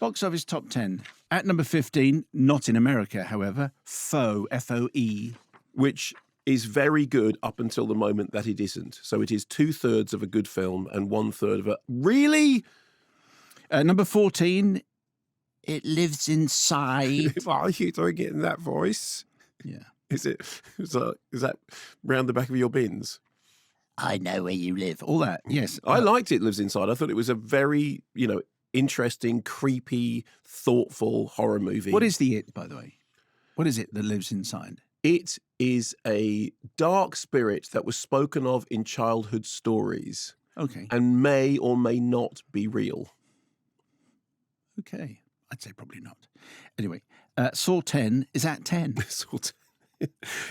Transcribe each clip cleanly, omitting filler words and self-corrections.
Box office top 10. At number 15, not in America, however, Foe, F-O-E. Which is very good up until the moment that it isn't. So it is 2/3 of a good film and 1/3 of a... Really? Number 14, It Lives Inside. Why are you doing it in that voice? Yeah. Is that round the back of your bins? I know where you live. All that, yes. I liked It Lives Inside. I thought it was a very, interesting, creepy, thoughtful horror movie. What is the it, by the way? What is it that lives inside? It is a dark spirit that was spoken of in childhood stories. Okay. And may or may not be real. Okay. I'd say probably not. Anyway, Saw 10 is at 10. Saw 10.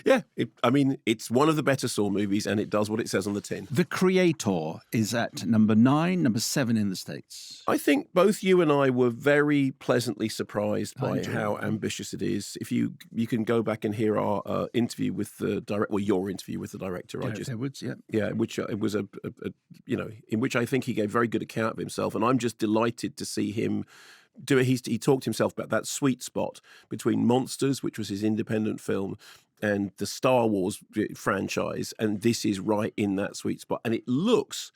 Yeah, it's one of the better Saw movies, and it does what it says on the tin. The Creator is at number 9, number 7 in the States. I think both you and I were very pleasantly surprised by how ambitious it is. If you can go back and hear our interview with the director, your interview with the director. Edwards, yeah. Yeah, which it was in which I think he gave a very good account of himself, and I'm just delighted to see him do it. He talked himself about that sweet spot between Monsters, which was his independent film, and the Star Wars franchise, and this is right in that sweet spot. And it looks,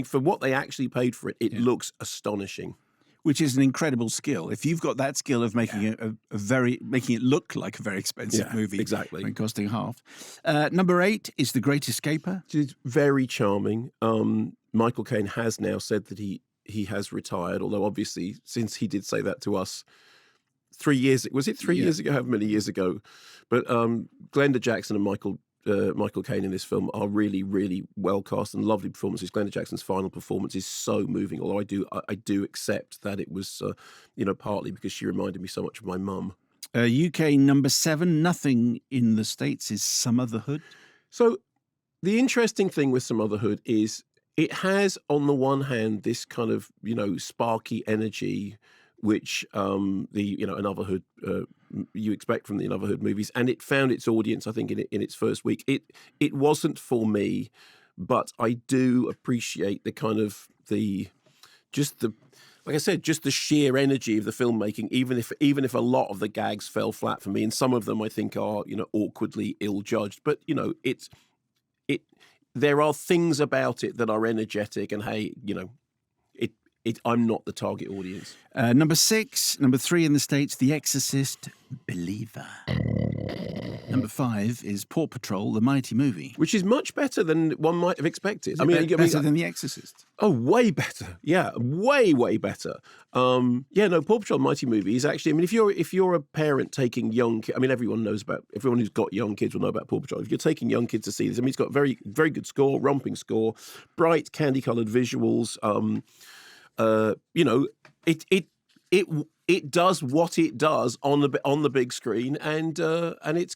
for what they actually paid for it, it looks astonishing. Which is an incredible skill. If you've got that skill of making making it look like a very expensive movie, exactly, and costing half. Number 8 is The Great Escaper. It's very charming. Michael Caine has now said that he has retired, although obviously since he did say that to us 3 years, was it 3 years ago, however many years ago? But Glenda Jackson and Michael Caine in this film are really, really well cast and lovely performances. Glenda Jackson's final performance is so moving, although I do accept that it was, partly because she reminded me so much of my mum. UK number 7, nothing in the States, is Some Otherhood. So the interesting thing with Some Otherhood is it has, on the one hand, this kind of, sparky energy, which Anotherhood you expect from the Anotherhood movies, and it found its audience, I think, in its first week. It wasn't for me, but I do appreciate the kind of like I said, just the sheer energy of the filmmaking, even if a lot of the gags fell flat for me, and some of them I think are awkwardly ill-judged, but there are things about it that are energetic, and hey, I'm not the target audience. Number 3 in the States, The Exorcist, Believer. Number 5 is Paw Patrol, the Mighty Movie. Which is much better than one might have expected. Better than The Exorcist? Oh, way better. Yeah, way, way better. Paw Patrol, the Mighty Movie is actually, if you're a parent taking young kids, everyone who's got young kids will know about Paw Patrol. If you're taking young kids to see this, it's got a very, very good score, romping score, bright, candy-coloured visuals. It does what it does on the big screen, and it's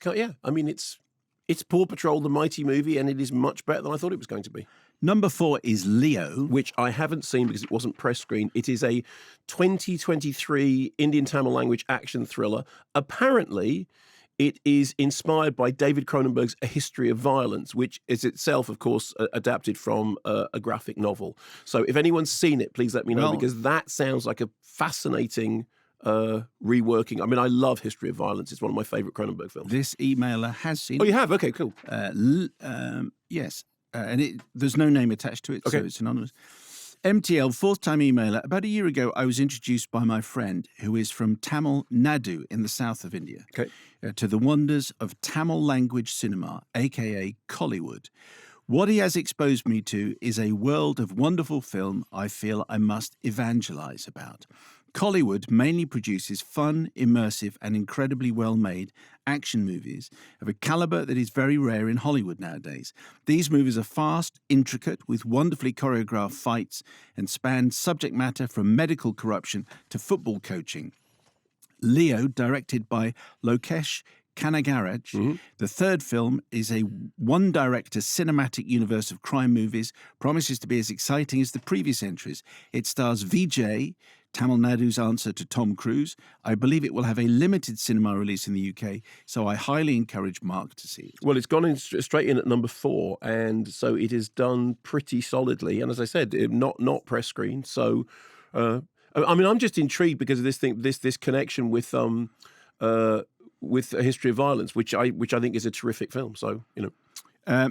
Paw Patrol, the Mighty Movie, and it is much better than I thought it was going to be. Number 4 is Leo, which I haven't seen because it wasn't press screen. It is a 2023 Indian Tamil language action thriller. Apparently, it is inspired by David Cronenberg's A History of Violence, which is itself, of course, adapted from a graphic novel. So if anyone's seen it, please let me know, because that sounds like a fascinating reworking. I love History of Violence. It's one of my favourite Cronenberg films. This emailer has seen it. Oh, you have? Okay, cool. Yes. And there's no name attached to it, okay. So it's anonymous. MTL, fourth-time emailer. About a year ago, I was introduced by my friend, who is from Tamil Nadu in the south of India, to the wonders of Tamil language cinema, a.k.a. Kollywood. What he has exposed me to is a world of wonderful film I feel I must evangelize about. Kollywood mainly produces fun, immersive, and incredibly well-made action movies of a caliber that is very rare in Hollywood nowadays. These movies are fast, intricate, with wonderfully choreographed fights, and span subject matter from medical corruption to football coaching. Leo, directed by Lokesh Kanagaraj. The third film is a one-director cinematic universe of crime movies, promises to be as exciting as the previous entries. It stars Vijay, Tamil Nadu's answer to Tom Cruise. I believe it will have a limited cinema release in the UK, so I highly encourage Mark to see it. Well, it's gone in straight in at number 4, and so it is done pretty solidly. And as I said, not press screen. So, I mean, I'm just intrigued because of this connection with A History of Violence, which I think is a terrific film. So, you know.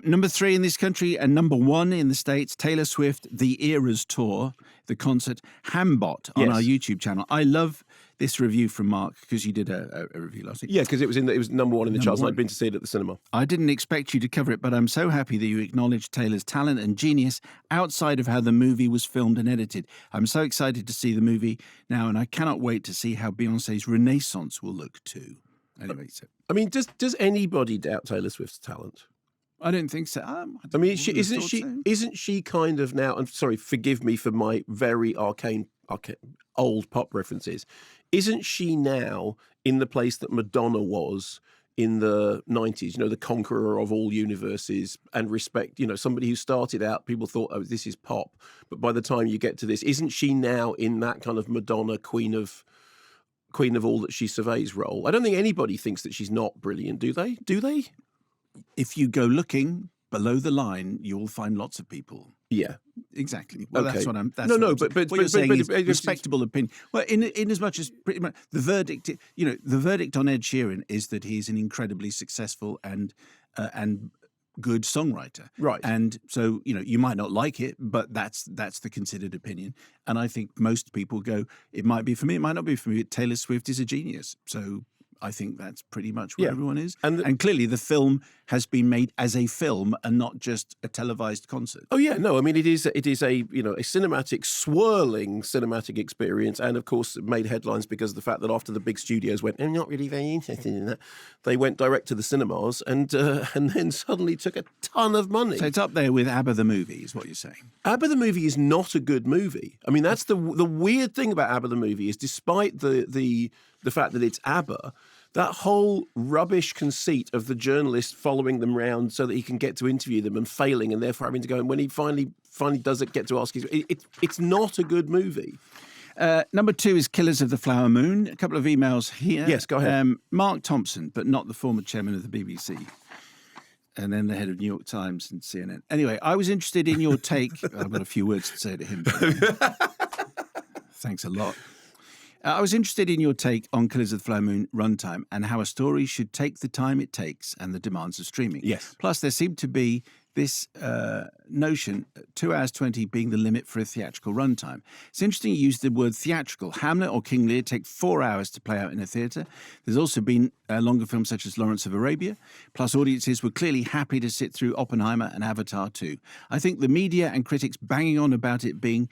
Number 3 in this country and number 1 in the States, Taylor Swift, The Eras Tour, the concert, Hambot on our YouTube channel. I love this review from Mark because you did a review last week. Yeah, because it was number 1 in the charts, and I'd been to see it at the cinema. I didn't expect you to cover it, but I'm so happy that you acknowledged Taylor's talent and genius outside of how the movie was filmed and edited. I'm so excited to see the movie now, and I cannot wait to see how Beyoncé's Renaissance will look too. Anyway, so I mean, does anybody doubt Taylor Swift's talent? I don't think so. I mean, isn't she kind of now? I'm sorry, forgive me for my very arcane old pop references. Isn't she now in the place that Madonna was in the 90s? You know, the conqueror of all universes and respect. You know, somebody who started out, people thought, oh, this is pop, but by the time you get to this, isn't she now in that kind of Madonna queen of all that she surveys role? I don't think anybody thinks that she's not brilliant, do they? Do they? If you go looking below the line, you will find lots of people. Yeah, exactly. Well, okay. That's what I'm. That's but what you're saying is respectable opinion. Well, in as much as pretty much the verdict, the verdict on Ed Sheeran is that he's an incredibly successful and good songwriter. Right. And so, you might not like it, but that's the considered opinion. And I think most people go, it might be for me, it might not be for me. Taylor Swift is a genius. So I think that's pretty much where everyone is. And clearly the film has been made as a film and not just a televised concert. Oh yeah, no, I mean it is a cinematic, swirling cinematic experience, and of course it made headlines because of the fact that after the big studios went, I'm not really very interested in that, they went direct to the cinemas and then suddenly took a ton of money. So it's up there with ABBA the movie, is what you're saying. ABBA the movie is not a good movie. I mean, that's the weird thing about ABBA the movie is, despite the fact that it's ABBA, that whole rubbish conceit of the journalist following them round so that he can get to interview them and failing and therefore having to go, and when he finally does it, get to ask it's not a good movie. Number 2 is Killers of the Flower Moon. A couple of emails here. Yes, go ahead. Mark Thompson, but not the former chairman of the BBC. And then the head of New York Times and CNN. Anyway, I was interested in your take. I've got a few words to say to him. Thanks a lot. I was interested in your take on Killers of the Flower Moon runtime and how a story should take the time it takes and the demands of streaming. Yes. Plus, there seemed to be this notion, 2 hours 20 being the limit for a theatrical runtime. It's interesting you used the word theatrical. Hamlet or King Lear take 4 hours to play out in a theatre. There's also been longer films such as Lawrence of Arabia. Plus, audiences were clearly happy to sit through Oppenheimer and Avatar 2. I think the media and critics banging on about it being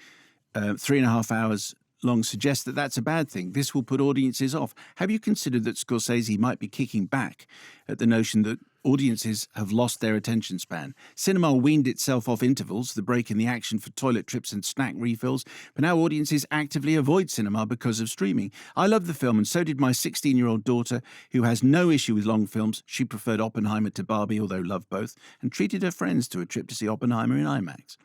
3.5 hours long suggests that that's a bad thing. This will put audiences off. Have you considered that Scorsese might be kicking back at the notion that audiences have lost their attention span? Cinema weaned itself off intervals, the break in the action for toilet trips and snack refills, but now audiences actively avoid cinema because of streaming. I love the film, and so did my 16-year-old daughter, who has no issue with long films. She preferred Oppenheimer to Barbie, although loved both, and treated her friends to a trip to see Oppenheimer in IMAX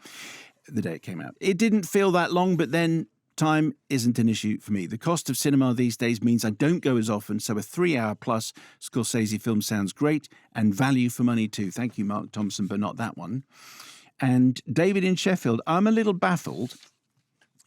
the day it came out. It didn't feel that long, but then time isn't an issue for me. The cost of cinema these days means I don't go as often, so a 3-hour plus Scorsese film sounds great, and value for money too. Thank you, Mark Thompson, but not that one. And David in Sheffield, I'm a little baffled,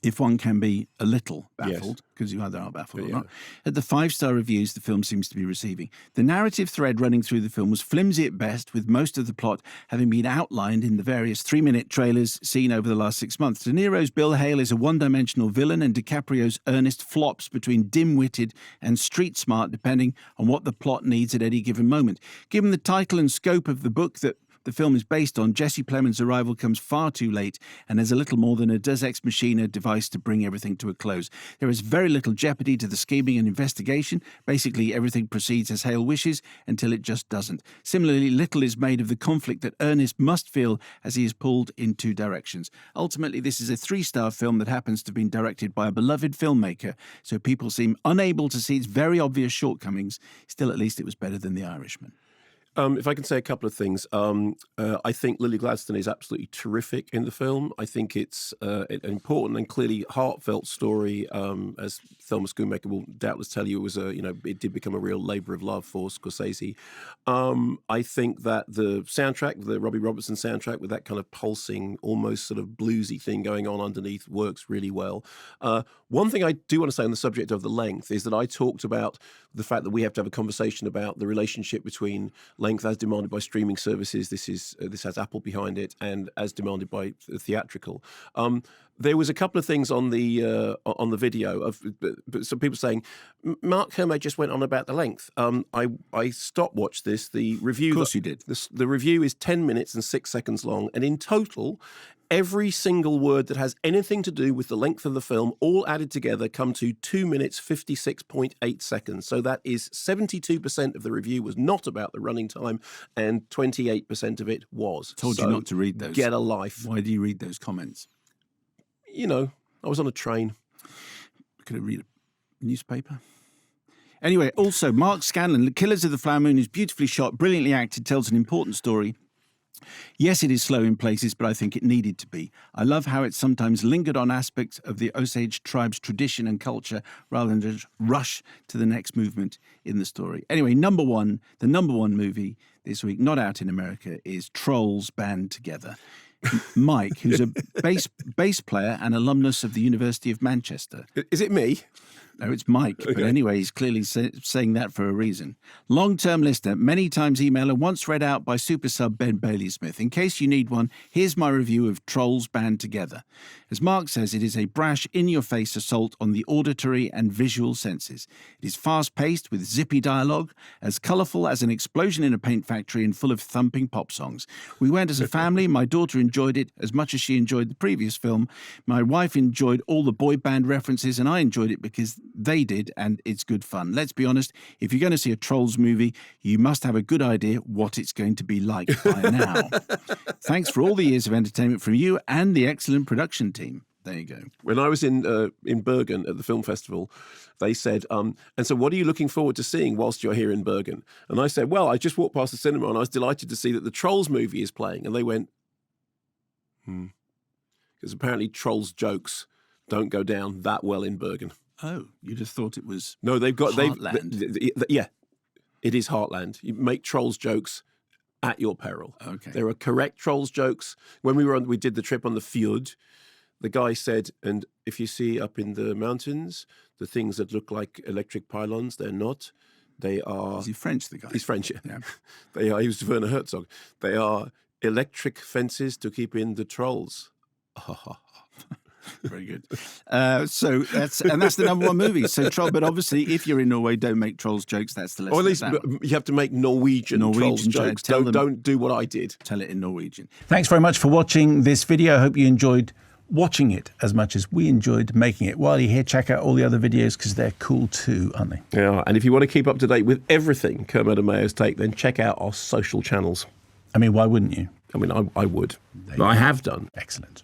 if one can be a little baffled, because you either are baffled or not, at the 5-star reviews the film seems to be receiving. The narrative thread running through the film was flimsy at best, with most of the plot having been outlined in the various 3-minute trailers seen over the last 6 months. De Niro's Bill Hale is a one-dimensional villain, and DiCaprio's Ernest flops between dim-witted and street-smart, depending on what the plot needs at any given moment. Given the title and scope of the book that the film is based on, Jesse Plemons' arrival comes far too late and is a little more than a Deus Ex Machina device to bring everything to a close. There is very little jeopardy to the scheming and investigation. Basically, everything proceeds as Hale wishes until it just doesn't. Similarly, little is made of the conflict that Ernest must feel as he is pulled in 2 directions. Ultimately, this is a 3-star film that happens to have been directed by a beloved filmmaker, so people seem unable to see its very obvious shortcomings. Still, at least it was better than The Irishman. If I can say a couple of things, I think Lily Gladstone is absolutely terrific in the film. I think it's an important and clearly heartfelt story. As Thelma Schoonmaker will doubtless tell you, it did become a real labour of love for Scorsese. I think that the soundtrack, the Robbie Robertson soundtrack, with that kind of pulsing, almost sort of bluesy thing going on underneath, works really well. One thing I do want to say on the subject of the length is that I talked about the fact that we have to have a conversation about the relationship between length as demanded by streaming services. This has Apple behind it, and as demanded by theatrical. There was a couple of things on the video of some people saying Mark Kermode just went on about the length. I stopwatched this. The review, of course, you did. The review is 10 minutes and 6 seconds long, and in total, every single word that has anything to do with the length of the film, all added together, come to 2 minutes 56.8 seconds. So that is 72% of the review was not about the running time, and 28% of it was. Told you not to read those. Get a life. Why do you read those comments? I was on a train. Could I read a newspaper? Anyway, also, Mark Scanlon, The Killers of the Flower Moon, is beautifully shot, brilliantly acted, tells an important story. Yes, it is slow in places, but I think it needed to be. I love how it sometimes lingered on aspects of the Osage tribe's tradition and culture rather than just rush to the next movement in the story. Anyway, the number one movie this week, not out in America, is Trolls Band Together. Mike, who's a bass player and alumnus of the University of Manchester. Is it me? No, it's Mike. Okay. But anyway, he's clearly saying that for a reason. Long-term listener, many times emailer, once read out by super sub Ben Bailey-Smith. In case you need one, here's my review of Trolls Band Together. As Mark says, it is a brash, in-your-face assault on the auditory and visual senses. It is fast-paced with zippy dialogue, as colourful as an explosion in a paint factory and full of thumping pop songs. We went as a family. My daughter enjoyed it as much as she enjoyed the previous film. My wife enjoyed all the boy band references, and I enjoyed it because they did, and it's good fun. Let's be honest, if you're going to see a Trolls movie, you must have a good idea what it's going to be like by now. Thanks for all the years of entertainment from you and the excellent production team. There you go. When I was in Bergen at the film festival, they said, and so what are you looking forward to seeing whilst you're here in Bergen? And I said, well, I just walked past the cinema and I was delighted to see that the Trolls movie is playing. And they went, because apparently Trolls jokes don't go down that well in Bergen. Oh, you just thought it was Heartland. Yeah, it is Heartland. You make Trolls jokes at your peril. Okay. There are correct Trolls jokes. When we did the trip on the fjord, the guy said, and if you see up in the mountains, the things that look like electric pylons, they're not. They are... Is he French, the guy? He's French, yeah. They are, he was Werner Herzog. They are electric fences to keep in the trolls. Very good. So that's the number one movie. So but obviously, if you're in Norway, don't make Trolls jokes. That's the lesson. Or at least you have to make Norwegian Trolls jokes. Don't do what I did. Tell it in Norwegian. Thanks very much for watching this video. I hope you enjoyed watching it as much as we enjoyed making it. While you're here, check out all the other videos because they're cool too, aren't they? Yeah, and if you want to keep up to date with everything Kermode and Mayo's Take, then check out our social channels. I mean, why wouldn't you? I mean, I would. I have done. Excellent.